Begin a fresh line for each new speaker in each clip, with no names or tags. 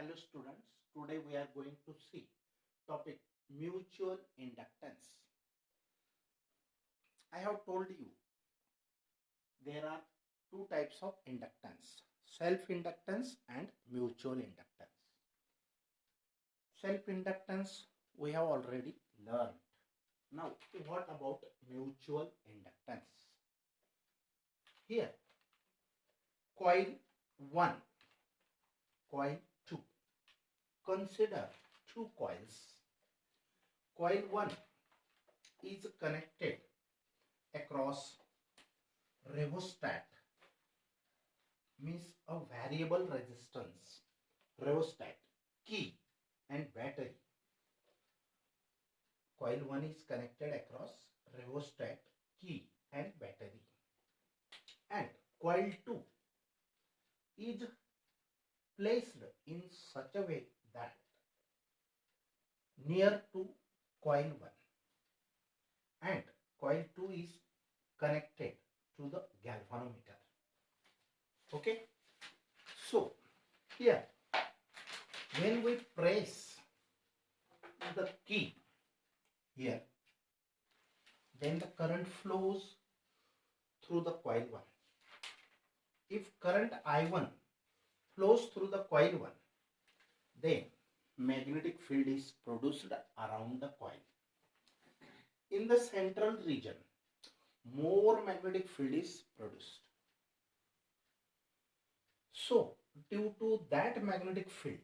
Hello students, today we are going to see topic mutual inductance. I have told you there are two types of inductance, self-inductance and mutual inductance. Self-inductance we have already learned. Now what about mutual inductance? Here coil 1, coil 2. Consider two coils. Coil 1 is connected across rheostat, means a variable resistance, rheostat, key and battery. Coil 1 is connected across rheostat, key and battery. And coil 2 is placed in such a way that near to coil 1 and coil 2 is connected to the galvanometer. Okay, so here when we press the key here, then the current flows through the coil 1. If current I1 flows through the coil 1, then magnetic field is produced around the coil. In the central region, more magnetic field is produced. So, due to that magnetic field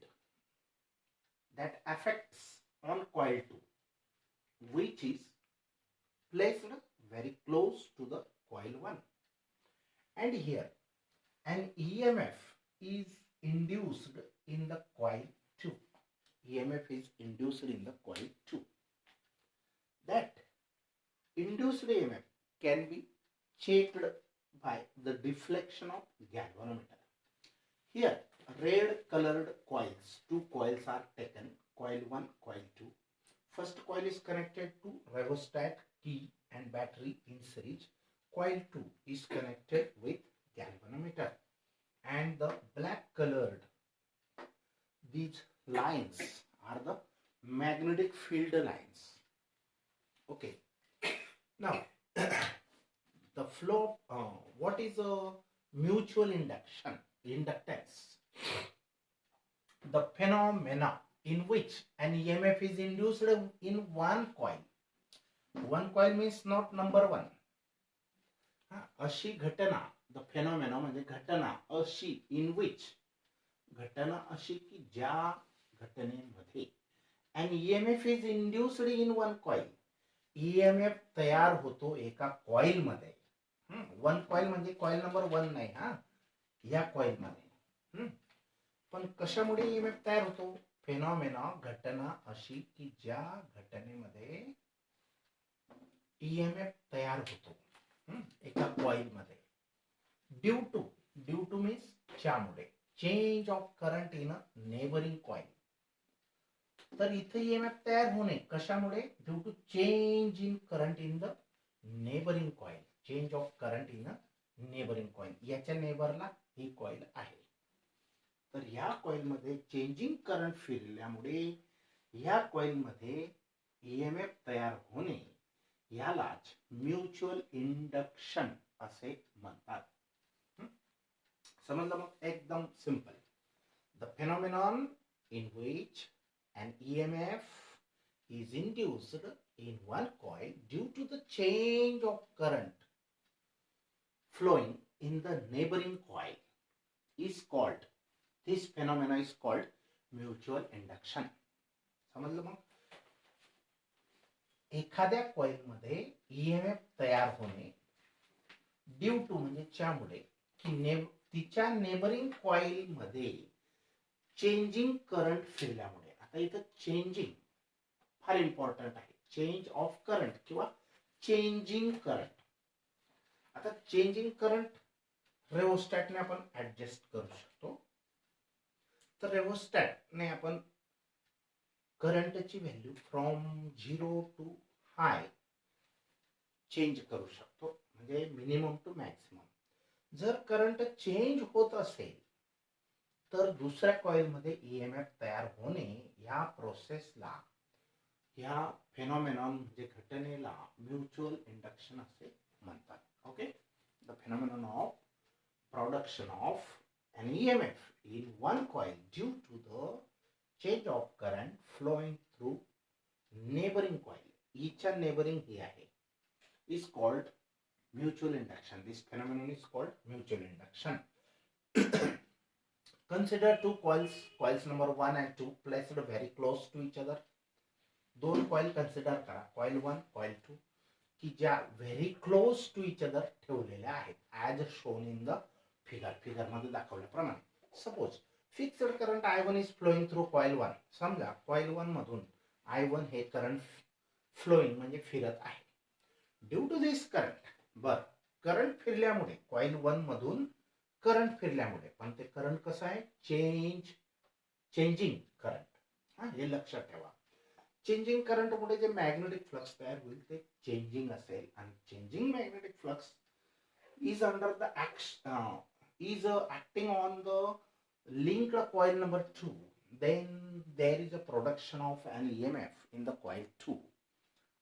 that affects on coil 2, which is placed very close to the coil 1, and here an EMF is induced in the coil 2. EMF is induced in the coil 2. That induced EMF can be checked by the deflection of galvanometer. Here red colored coils, two coils are taken, coil 1, coil 2. First coil is connected to rheostat, key and battery in series. Coil 2 is connected with galvanometer. And the black colored, these lines are the magnetic field lines. Okay, now the flow, what is a mutual inductance? The phenomena in which an EMF is induced in one coil. One coil means not number one. अशी घटना, the phenomena म्हणजे घटना अशी in which, घटना अशी की ज्या घटनेमध्ये an EMF is induced in one coil. EMF तयार होतो एका कॉइल मध्ये. वन कॉइल म्हणजे कॉइल नंबर 1 नाही हा, या कॉइल मध्ये. पण कशामुळे EMF तयार होतो? फेनॉमेना, घटना अशी की ज्या घटनेमध्ये EMF तयार होतो एका कॉइल मध्ये. ड्यू टू मीन्स ज्यामुळे, change of current in a neighbouring coil. तर इथे EMF तयार होणे कशामुळे? Due to change in current in the neighbouring coil. Change of current in a neighbouring coil. याच्या नेबरला ही कॉइल आहे. तर या कॉइल मध्ये चेंजिंग करंट फिरल्यामुळे या कॉइल मध्ये EMF तयार होणे यालाच म्युच्युअल इंडक्शन असे म्हणतात. समजलं मग? एकदम simple. The phenomenon in which an EMF is induced in one coil due to the change of current flowing in the neighboring coil is called, this phenomena is called mutual induction. समजलं मग? एखाद्या coil मध्ये EMF तयार होणे due to म्हणजे ज्यामुळे की तिच्या नेबरिंग कॉइल मध्ये चेंजिंग करंट फिरल्यामुळे. आता इथं चेंजिंग फार इम्पॉर्टंट आहे. चेंज ऑफ करंट किंवा चेंजिंग करंट. आता चेंजिंग करंट रेओस्टॅटने आपण ऍडजस्ट करू शकतो. तर रेओस्टॅटने आपण करंटची value from 0 to high change करू शकतो, म्हणजे मिनिमम टू मॅक्सिमम. जर करंट चेंज होत असेल तर दुसऱ्या कॉइलमध्ये ईएमएफ तयार होणे ह्या प्रोसेसला, ह्या फेनॉमेनॉन म्हणजे घटनेला म्युच्युअल इंडक्शन असे म्हणतात. Okay, the phenomenon of production of an EMF in one coil due to the change of current flowing through neighboring coil. Each neighboring here is called mutual induction. This phenomenon is called mutual induction. Consider two coils, coils number 1 and 2 placed very close to each other. दोन coil consider करा, coil 1 coil 2, की ज्या very close to each other ठेवलेल्या आहेत, as shown in the figure मध्ये दाखवल्याप्रमाणे. Suppose fixed current I1 is flowing through coil 1. समजा coil 1 मधून I1 हे करंट फ्लोइंग म्हणजे फिरत आहे. Due to this current, current फिरल्यामुळे कॉइल 1 मधून करंट फिरल्यामुळे, पण ते करंट कसं आहे, चेंजिंग करंट. हे लक्षात ठेवा. चेंजिंग करंट मुळे जे मॅग्नेटिक फ्लक्स तयार होईल ते चेंजिंग असेल, आणि changing magnetic flux is under the acting on the linked coil number 2. Then there is a production of an EMF in the coil 2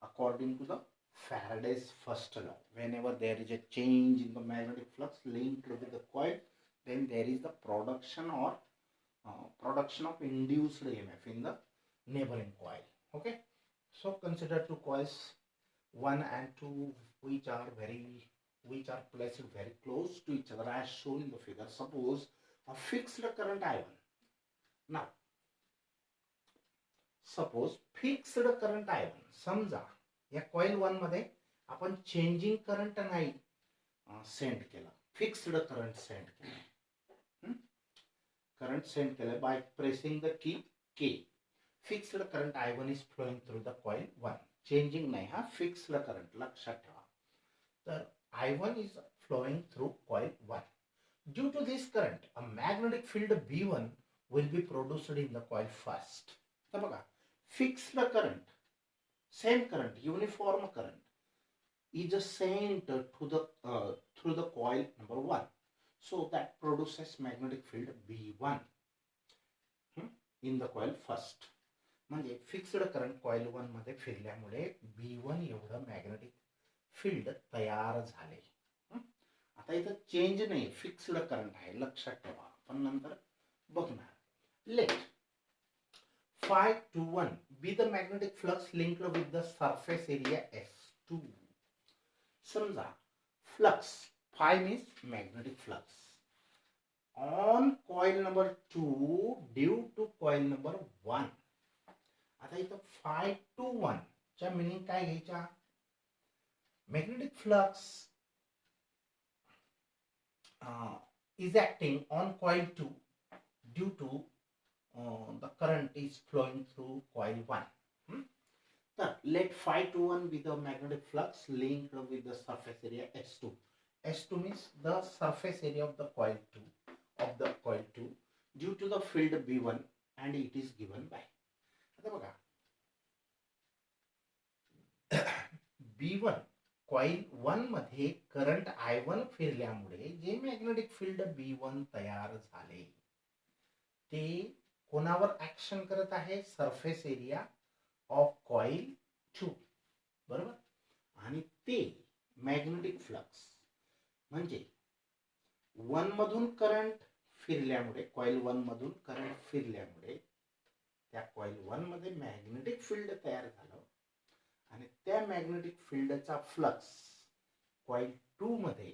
according to the Faraday's first law. Whenever there is a change in the magnetic flux linked with the coil, then there is the production of induced EMF in the neighboring coil. Okay, so consider two coils 1 and 2 which are placed very close to each other as shown in the figure. Suppose a fixed current I1. Now suppose fixed current I1, समजा या coil 1 मध्ये आपण changing current नाही send केला, fixed current send केला. Current send केला by pressing the key K. Fixed current I1 is flowing through the coil 1. Changing नाही, हा फिक्स्ड करंट लक्षात ठेवा. तर I1 is flowing through coil 1. Due to this current, a magnetic field B1 will be produced in the coil first. तर बघा, fixed current, same current, uniform current is sent to the through the coil number 1. So that produces magnetic field B1 in the coil first. म्हणजे fixed current coil 1 मध्ये फिरल्यामुळे B1 एवढं magnetic field तयार झाले. आता इथं change नाही, fixed current आहे, लक्षात ठेवा, आपण नंतर बघणार. Let Φ21 B the magnetic flux linked with the surface area S2. समजा flux phi means magnetic flux on coil number 2 due to coil number 1. आता इथं Φ21 च्या मिनिंग काय घ्यायच्या, magnetic flux is acting on coil 2 due to the current is flowing through coil 1. So let Φ21 be the magnetic flux linked with the surface area S2. S2 means the surface area of the coil 2 due to the field B1 and it is given by. आता बघा, B1 coil 1 मध्ये current I1 फिरल्यामुळे जे magnetic field B1 तयार झाले ते कोणावर action करत आहे, सरफेस एरिया ऑफ कॉइल 2, बरोबर. आणि ते मॅग्नेटिक फ्लक्स म्हणजे 1 मधून करंट फिरल्यामुळे, कॉइल 1 मधून करंट फिरल्यामुळे त्या कॉइल 1 मध्ये मॅग्नेटिक फील्ड तयार झालं, आणि त्या मॅग्नेटिक फील्डचा फ्लक्स कॉइल 2 मध्ये,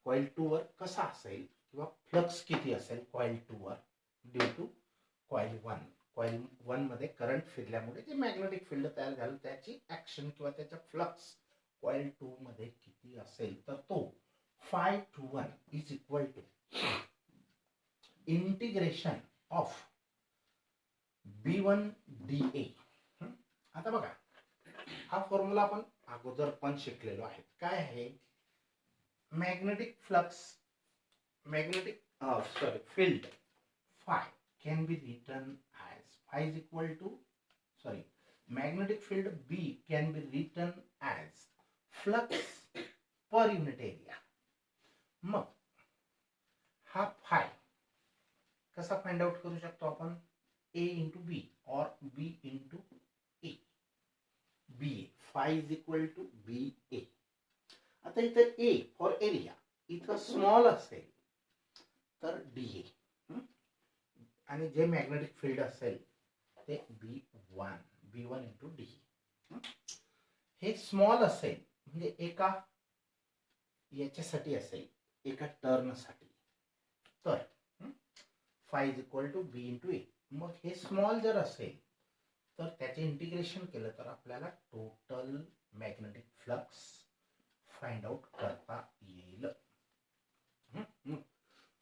कॉइल 2 वर कसा असेल किंवा फ्लक्स किती असेल कॉइल 2 वर ड्यू टू कॉइल 1. कॉइल 1 मध्ये करंट फिरल्यामुळे जे मॅग्नेटिक फील्ड तयार झालं त्याची ऍक्शन किंवा त्याचा फ्लक्स कॉइल 2 मध्ये किती असेल, तर तो Φ21 is equal to integration of B1 dA. आता बघा, हा फॉर्म्युला आपण अगोदर पण शिकलेलो आहे. काय आहे, magnetic field Φ can be written as Φ is equal to, magnetic field B can be written as flux per unit area. मग हा फाय कसा फाइंड आउट करू शकतो आपण? A इंटू बी और B into A. B A phi is equal to B A. आता इथं A for area इथं स्मॉल असेल तर डी ए आणि जे मॅग्नेटिक फील्ड असेल ते बी वन इंटू डी. हे स्मॉल असेल म्हणजे एका याच्यासाठी असेल, एका टर्नसाठी, तर phi is equal to B into A. मग हे स्मॉल जर असेल तर त्याचे इंटिग्रेशन केलं तर आपल्याला total magnetic flux find out करता येईल.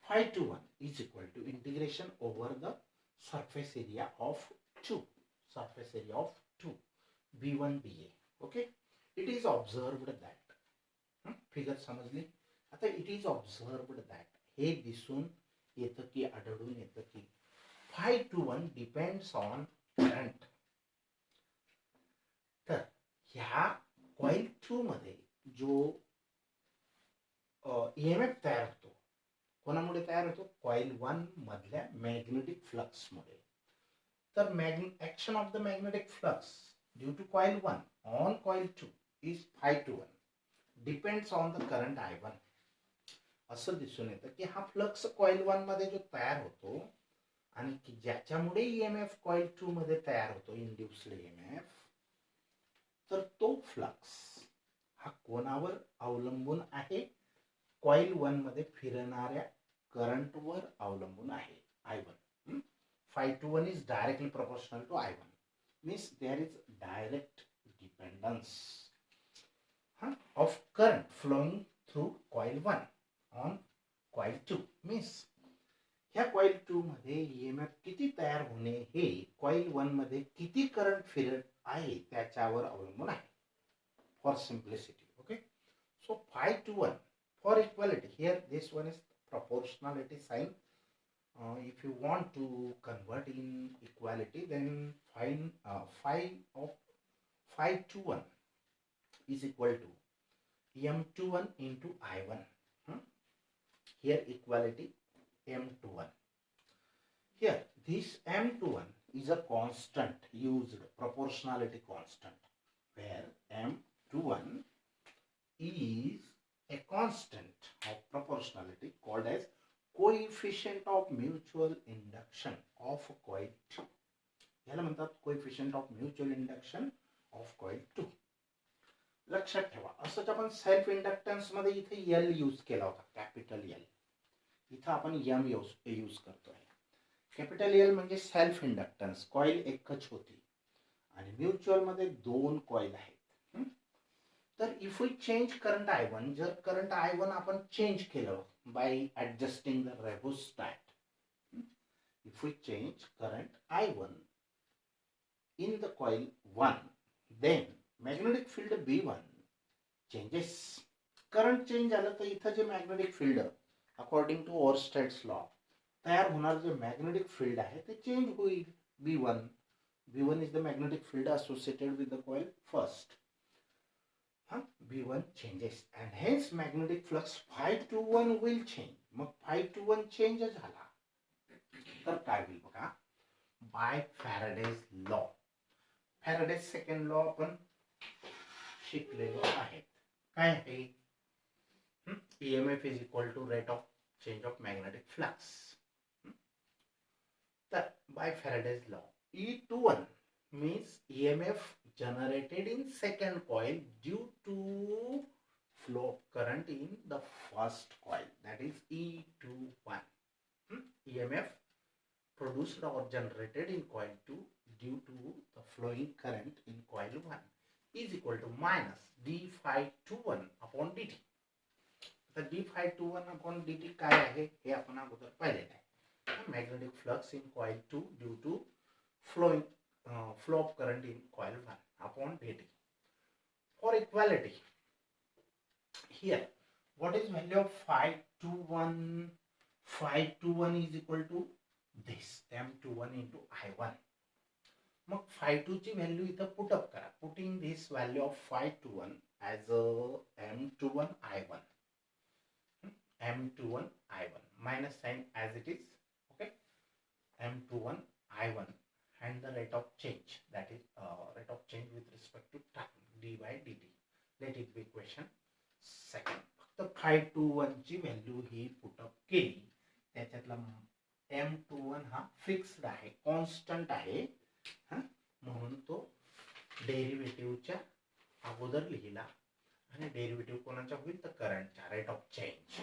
Phi two one is equal to integration over the surface area of two B1 BA. Okay, it is observed that. Figure समजली? आता इट इज ऑब्झर्व्ड दॅट हे दिसून येतं की आढळून येतं की phi two one depends on current. तर ह्या कॉइल 2 मध्ये जो ईएमएफ तयार होतो, कोणामुळे तयार होतो? कॉइल 1 मधल्या मॅग्नेटिक फ्लक्स मुळे. तर action of the magnetic flux due to coil 1 on coil 2 is phi two one depends on the current I1. असं दिसून येतं की हा फ्लक्स कॉइल 1 मध्ये जो तयार होतो आणि की ज्याच्यामुळे ईएमएफ कॉइल 2 मध्ये तयार होतो, इंड्युस्ड ईएमएफ, तर तो फ्लक्स हा कोणावर अवलंबून आहे? कॉइल 1 मध्ये फिरणाऱ्या करंटवर अवलंबून आहे, I1. Phi two one is directly proportional to I1. Means there is direct dependence of current flowing through coil 1 on coil 2. Means ह्या कॉइल 2 मध्ये ईएमएफ किती तयार होणे हे कॉइल 1 मध्ये किती करंट फिरत आहे त्याच्यावर अवलंबून आहे, for simplicity. Okay, so phi two one for equality, here this one is proportionality sign. If you want to convert in equality, then find phi of phi 2 1 is equal to M21 into I1. Here equality M21. Here this M21 is a constant used, proportionality constant, where M21 is a constant of proportionality called as coefficient of mutual induction of coil 2. याला म्हणतात coefficient of mutual induction of coil 2. लक्षात ठेवा, असंच आपण self inductance मध्ये इथे L use केला होता, कॅपिटल एल. इथं आपण एम यूज करतोय. कॅपिटल एल म्हणजे सेल्फ इंडक्टन्स, कॉइल एकच होती आणि म्युच्युअल मध्ये दोन कॉइल आहेत. तर if we change current I1, जर करंट I1 आपण चेंज केलं by adjusting the rheostat, if we change current I1 in the coil 1, then magnetic field B1 changes. Current change झालं तर इथं जे magnetic field according to Oersted's law तयार होणार जे मॅग्नेटिक फील्ड आहे ते चेंज होईल. B1 is the magnetic field associated with the coil first. B1 changes and hence magnetic flux phi 21 will change. मग phi 21 चेंज झाला तर काय होईल बघा, by Faraday's law. Faraday's second law आपण शिकलेलो आहे. काय आहे? EMF is equal to rate of change of magnetic flux. तर by Faraday's law, E21 means EMF generated in second coil due to flow of current in the first coil, that is E21. EMF produced or generated in coil 2 due to the flowing current in coil 1 is equal to minus d phi 21 upon dt. तर d phi 21 upon dt काय आहे हे आपण अगोदर पाहिलेलं आहे. Magnetic flux in coil 2 due to flow of current in coil 1 upon dt. For equality, here what is value of phi 21? Phi 21 is equal to this M21 into I1. मग phi 2 ची value इथं put up करा. Putting this value of phi 21 as a M21 I1. M21 I1 minus sign as it is. Okay, M21 I1 and the rate of change, that is rate of change with respect to time d by dt. Let it be equation second. फक्त phi21 ची value ही put up केली, त्याच्यातला M21 हा fixed आहे, constant आहे, म्हणून तो डेरिव्हेटिव्हच्या अगोदर लिहिला. आणि डेरिव्हेटिव्ह कोणाचा होईल तर करंटच्या रेट ऑफ चेंज,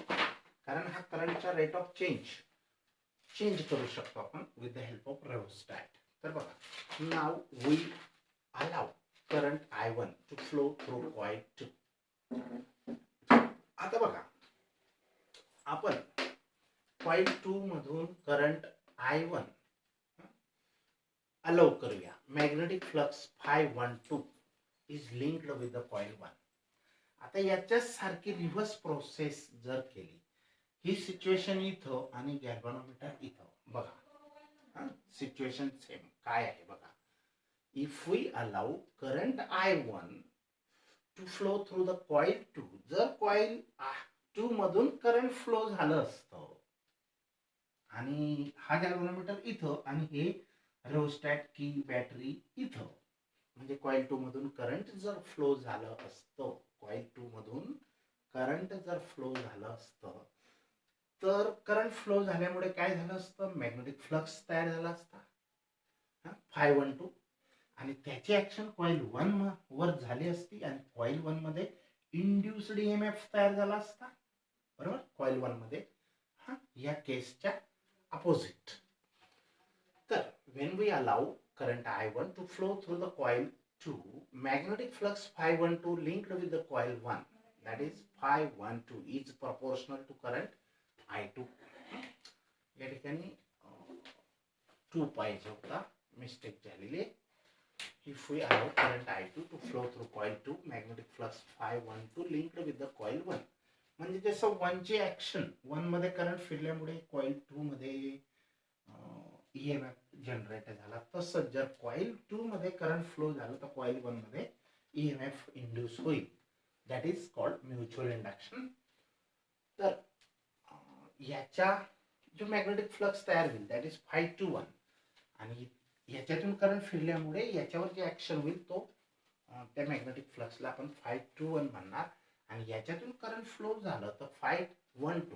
कारण हा करंटचा रेट ऑफ चेंज करू शकतो आपण with the help of rheostat. तर बघा, now we allow current I1 to flow through coil 2. आता बघा, आपण कॉइल 2 मधून करंट I1 अलाउ करूया. Magnetic flux Φ12 is linked with the coil 1. आता याच्याच सारखी रिव्हर्स प्रोसेस जर केली, ही सिच्युएशन इथं आणि गॅल्व्हनोमीटर इथं, बघा सिच्युएशन सेम काय आहे बघा. If we allow current I1 to flow through the coil 2, जर कॉइल 2 मधून करंट फ्लो झालं असतं आणि हा गॅल्व्हनोमीटर इथं आणि हे रिओस्टॅट की बॅटरी इथं, म्हणजे कॉइल 2 मधून करंट जर फ्लो झालं असतं, कॉइल 2 मधून करंट जर फ्लो झालं असतं, तर करंट फ्लो झाल्यामुळे काय झालं असतं, मॅग्नेटिक फ्लक्स तयार झाला असता Φ12, आणि त्याची ऍक्शन कॉइल 1 वर झाली असती आणि कॉइल 1 मध्ये इंड्युस्ड ईएमएफ तयार झाला असता, बरोबर, कॉइल 1 मध्ये. या केसच्या अपोजिट. तर when we allow current I1 to flow through the coil 2, magnetic flux Φ12 linked with the coil 1, that is Φ12 is proportional to current I2. या ठिकाणी 2 पाहिजे होता, मिस्टेक झालेली. If we allow current I2 to flow through coil 2, magnetic flux Φ12 linked with the coil 1. म्हणजे जसं 1 ची action 1 मध्ये current फिरल्यामुळे कॉइल 2 मध्ये ईएमएफ जनरेट झाला, तसंच जर कॉइल 2 मध्ये करंट फ्लो झालं तर कॉइल 1 मध्ये ईएमएफ इंड्यूस होईल. That is called mutual induction. तर याच्या जो मॅग्नेटिक फ्लक्स तयार होईल दॅट इज Φ21, आणि याच्यातून करंट फिरल्यामुळे याच्यावर जे ऍक्शन होईल तो त्या मॅग्नेटिक फ्लक्सला आपण Φ21 म्हणणार, आणि याच्यातून करंट फ्लो झालं तर Φ12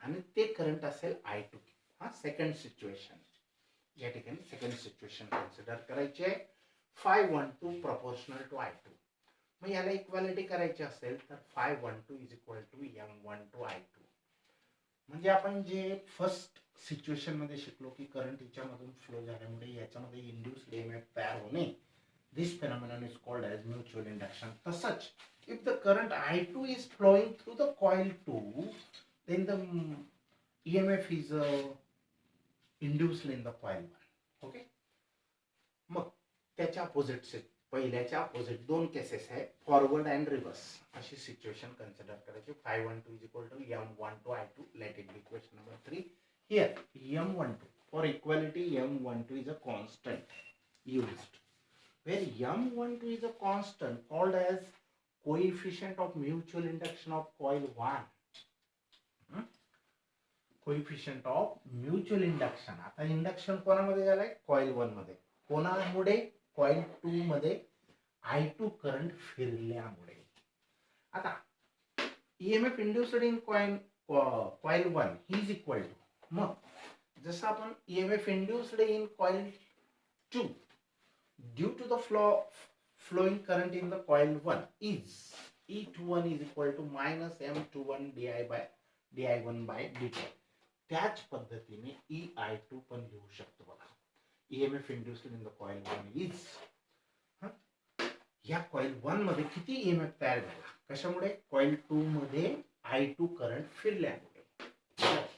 आणि ते करंट असेल I2. सेकंड सिच्युएशन, या ठिकाणी सेकंड सिच्युएशन कन्सिडर करायची आहे. Φ12 प्रपोर्शनल टू I2. मग याला इक्वालिटी करायची असेल तर Φ12 is equal to M12 I2. म्हणजे आपण जे फर्स्ट सिच्युएशन मध्ये शिकलो की करंट याच्यामधून फ्लो झाल्यामुळे याच्यामध्ये इंड्यूस्ड ईएमएफ तयार होणे, this phenomenon is called as mutual induction. तसंच if the current I2 is flowing through the coil 2, then the EMF is induced in the coil 1. Okay, मग त्याच्या अपोजिट से पहिल्याच्या अपोजिट दोन केसेस आहे, फॉरवर्ड अँड रिव्हर्स. अशी situation consider करायची. Φ12 is equal to M12 I2. Let it be equation number 3. Here M12, for equality M12 is a constant used, where M12 is a constant called as coefficient of mutual induction of coil 1. Coefficient of mutual induction. आता induction कोणामध्ये झालंय, coil 1 मध्ये. कोणामुळे, coil 2 मध्ये I2 current फिरल्यामुळे. आता EMF induced in coil 1 is equal to, मग जसं आपण EMF induced in coil 2 due to the flowing current in the coil 1 is E21 is equal to minus M21 di1 by dt. त्याच पद्धतीने EI2 पण लिहू शकतो बघा. EMF induced in the coil 1 is, या कॉइल 1 मध्ये किती EMF तयार झाला, कशामुळे, कॉइल 2 मध्ये I2 current फिरल्यामुळे.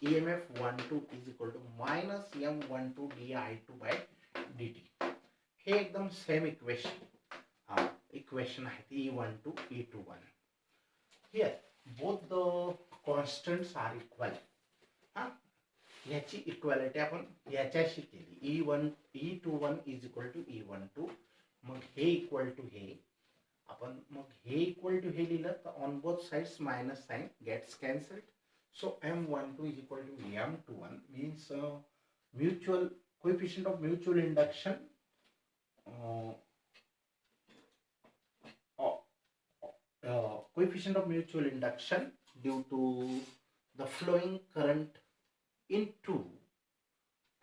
EMF 12 is equal to minus M12 di2 by dt. हे एकदम सेम इक्वेशन आहे, E12 E21. Here both the constants are equal. याची इक्वालिटी आपण याच्याशी केली. E21 is equal to E12. मग हे इक्वल टू हे, आपण मग हे इक्वल टू हे लिहिलं तर on both sides minus sign gets cancelled. So M12 is equal to M21 means mutual coefficient of mutual induction uh, coefficient of mutual induction due to the flowing current into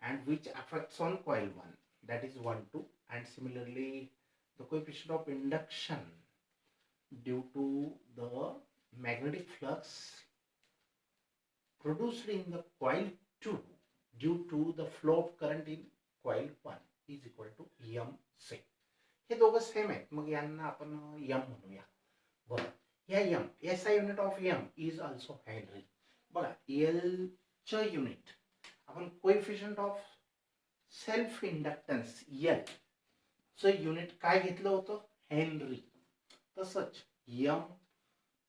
and which affects on coil 1, that is 1 2, and similarly the coefficient of induction due to the magnetic flux produced in the coil 2 due to the flow of current in coil 1 is equal to MC. हे दोघं same आहेत, मग यांना आपण M म्हणूया. बघा या M, SI unit of M is also henry. बघा एल च युनिट आपण coefficient of self inductance L च युनिट काय घेतलं होतं, हेनरी. तसंच एम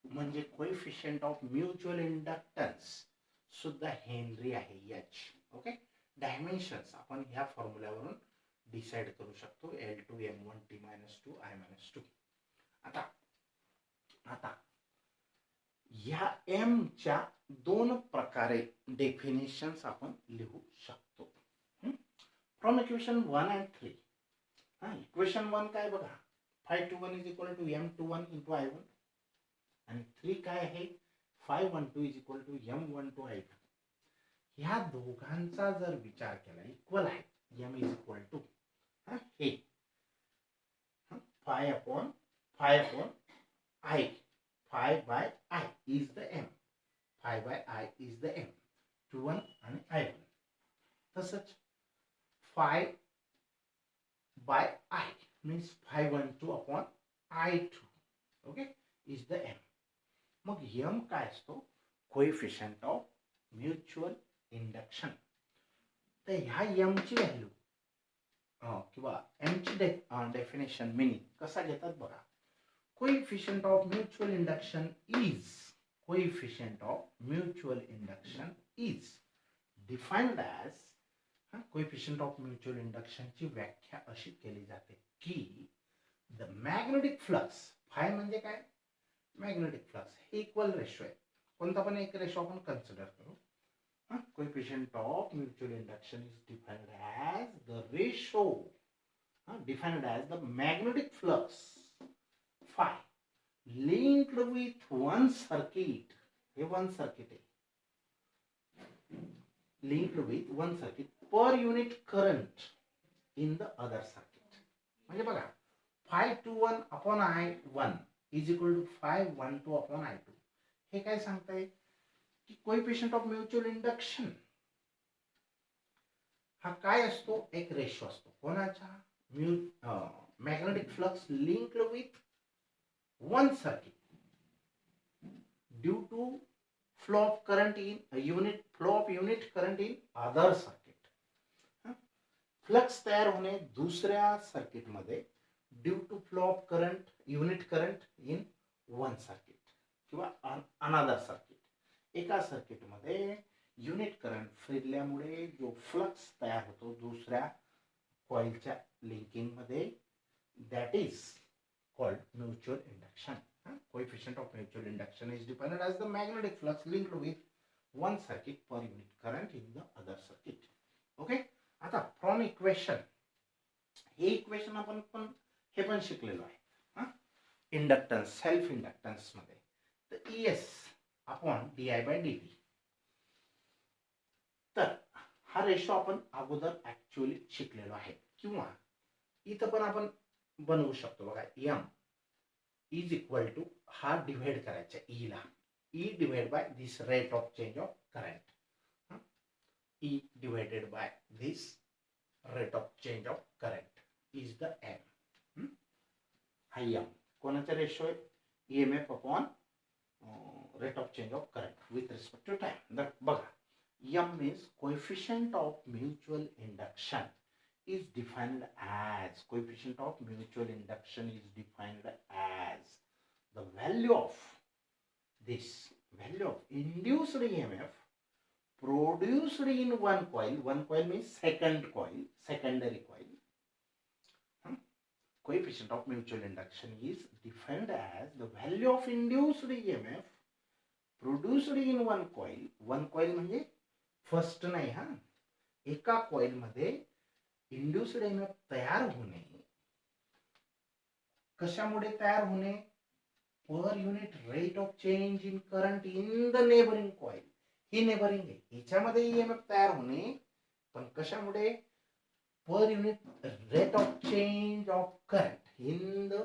म्हणजे कोएफिशियंट ऑफ म्युच्युअल इंडक्टन्स सुद्धा हेनरी आहे एच. ओके, डायमेन्शन्स आपण ह्या फॉर्म्युल्यावरून डिसाइड करू शकतो, L2 M1 T-2 I-2. आता या M च्या दोन प्रकारे डेफिनेशन्स आपण लिहू शकतो फ्रॉम इक्वेशन 1 and 3. इक्वेशन 1 काय बघा, Phi21 is equal to M21 into I1 आणि 3 काय आहे, Phi12 is equal to M12 I2. ह्या दोघांचा जर विचार केला इक्वल आहे, M is equal to हे phi upon I, phi by I is the M, phi by I is the M, 21 आणि I1. तसंच phi by I means phi12 upon I2, okay, is the M. मग M काय असतो, coefficient of mutual induction. तर ह्या M ची value किंवा M ची डेफिनेशन मिनिंग कसा घेतात बघा, coefficient of mutual induction is defined as coefficient of mutual induction ची व्याख्या अशी केली जाते की द मॅग्नेटिक फ्लक्स, फाय म्हणजे काय, मॅग्नेटिक फ्लक्स हे इक्वल रेशो आहे, कोणता पण एक रेशो आपण कन्सिडर करू. Coefficient of mutual induction is defined as the ratio, defined as the magnetic flux phi linked with one circuit. हे one circuit आहे, linked with one circuit per unit current in the other circuit. म्हणजे बघा Phi21 upon I1 is equal to Phi12 upon I2. हे काय सांगताय की coefficient of mutual induction हा काय असतो, एक रेशो असतो कोणाचा, magnetic flux linked with one circuit due to flow of current in unit current in other circuit. Flux तयार होणे दुसऱ्या सर्किट मध्ये due to flow of current unit current in one circuit किंवा अनदर सर्किट. एका circuit मध्ये unit current फिरल्यामुळे जो flux तयार होतो दुसऱ्या कॉइलच्या लिंकिंग मध्ये, that is called mutual induction. Coefficient of mutual induction is defined as the magnetic flux linked with one circuit per unit current in the other circuit. Okay, आता from equation, हे equation आपण हे पण शिकलेलो आहे inductance, self inductance मध्ये. तर ES upon DI by dt. तर हा रेशो आपण अगोदर ऍक्च्युअली शिकलेलो आहे, किंवा इथं पण आपण बनवू शकतो बघा, M इज इक्वल टू हा डिवाइड करायचा E ला, E divide by this rate of change of current, E divided by this rate of change of current is the M. हा M कोणाचा रेशो आहे, EMF upon rate of change of current with respect to time. That बघा, M means coefficient of mutual induction is defined as the value of induced EMF produced in one coil means secondary coil. Coefficient of mutual induction is defined as the value of induced EMF produced in one coil. Coefficient of mutual induction is defined as the value of induced EMF produced in one coil, secondary coil. Coefficient of mutual induction is defined as the value of induced EMF produced in one coil, secondary coil. Coefficient of mutual induction is defined as produced in one coil म्हणजे first नाही हा, एका coil मध्ये induced EMF तयार होणे. कशामुळे तयार होणे? Per unit rate of change in current in the neighbouring coil. He neighbouring आहे, ह्याच्यामध्ये ईएमएफ तयार होणे, पण कशामुळे? Per unit rate of change of current in the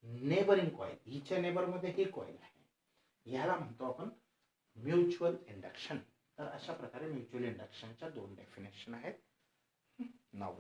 neighbouring coil. हिच्या नेबर मध्ये ही कॉइल आहे, याला म्हणतो आपण म्युच्युअल इंडक्शन. तर अशा प्रकारे म्युच्युअल इंडक्शनच्या दोन डेफिनेशन आहेत. नाव